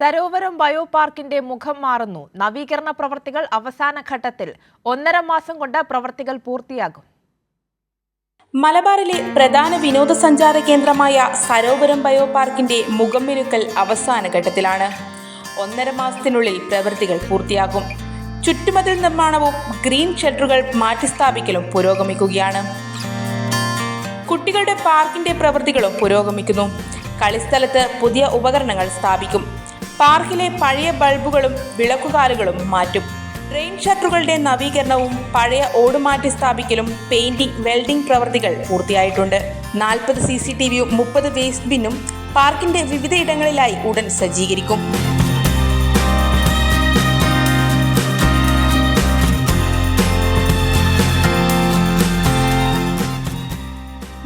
Sarovaram bio പാർക്കിന്റെ മുഖം മാറുന്നു. നവീകരണ പ്രവർത്തികൾ അവസാന ഘട്ടത്തിൽ. 1.5 മാസം കൊണ്ട് പ്രവർത്തികൾ പൂർത്തിയാകും. മലബാറിലെ പ്രധാന വിനോദസഞ്ചാര കേന്ദ്രമായ സരോവരം ബയോ പാർക്കിന്റെ മുഖം മിനുക്കൽ അവസാന ഘട്ടത്തിലാണ്. 1.5 മാസത്തിനുള്ളിൽ പ്രവൃത്തികൾ പൂർത്തിയാകും. ചുറ്റുമതിൽ നിർമ്മാണവും ഗ്രീൻ ഷട്ടറുകൾ മാറ്റിസ്ഥാപിക്കലും പുരോഗമിക്കുകയാണ്. കുട്ടികളുടെ പാർക്കിന്റെ പ്രവൃത്തികളും പുരോഗമിക്കുന്നു. കളിസ്ഥലത്ത് പുതിയ ഉപകരണങ്ങൾ സ്ഥാപിക്കും. പാർക്കിലെ പഴയ ബൾബുകളും വിളക്കുകാലുകളും മാറ്റും. റെയിൻ ഷട്ടറുകളുടെ നവീകരണവും പഴയ ഓട് മാറ്റി സ്ഥാപിക്കലും പെയിന്റിംഗ്, വെൽഡിംഗ് പ്രവൃത്തികൾ പൂർത്തിയായിട്ടുണ്ട്. 40 CCTVയും 30 വേസ്റ്റ് ബിന്നും പാർക്കിന്റെ വിവിധ ഇടങ്ങളിലായി ഉടൻ സജ്ജീകരിക്കും.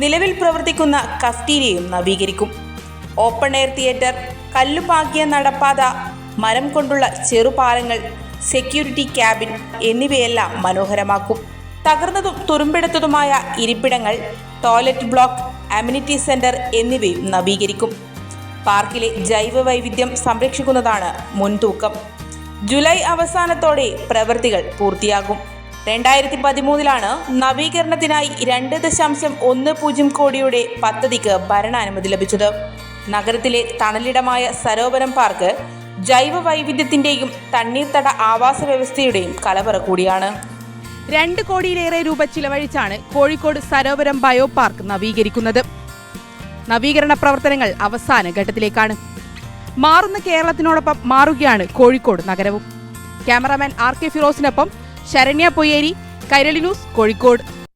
നിലവിൽ പ്രവർത്തിക്കുന്ന കഫ്റ്റീരിയയും നവീകരിക്കും. ഓപ്പൺ എയർ തിയേറ്റർ, കല്ലുപാകിയ നടപ്പാത, മരം കൊണ്ടുള്ള ചെറുപാലങ്ങൾ, സെക്യൂരിറ്റി ക്യാബിൻ എന്നിവയെല്ലാം മനോഹരമാക്കും. തകർന്നതും തുരുമ്പെടുത്തതുമായ ഇരിപ്പിടങ്ങൾ, ടോയ്ലറ്റ് ബ്ലോക്ക്, അമ്യൂണിറ്റി സെന്റർ എന്നിവയും നവീകരിക്കും. പാർക്കിലെ ജൈവ വൈവിധ്യം സംരക്ഷിക്കുന്നതാണ് മുൻതൂക്കം. ജൂലൈ അവസാനത്തോടെ പ്രവൃത്തികൾ പൂർത്തിയാകും. 2013 നവീകരണത്തിനായി 2.10 കോടിയുടെ പദ്ധതിക്ക് ഭരണാനുമതി ലഭിച്ചത്. നഗരത്തിലെ തണലിടമായ സരോവരം പാർക്ക് ജൈവ വൈവിധ്യത്തിന്റെയും തണ്ണീർത്തട ആവാസ വ്യവസ്ഥയുടെയും കലവറ കൂടിയാണ്. 2 കോടിയിലേറെ രൂപ ചിലവഴിച്ചാണ് കോഴിക്കോട് സരോവരം ബയോ പാർക്ക് നവീകരിക്കുന്നത്. നവീകരണ പ്രവർത്തനങ്ങൾ അവസാന ഘട്ടത്തിലേക്കാണ്. മാറുന്ന കേരളത്തിനോടൊപ്പം മാറുകയാണ് കോഴിക്കോട് നഗരവും. ക്യാമറാമാൻ RK ഫിറോസിനൊപ്പം ശരണ്യ പൊയ്യേരി, കൈരളി ന്യൂസ്, കോഴിക്കോട്.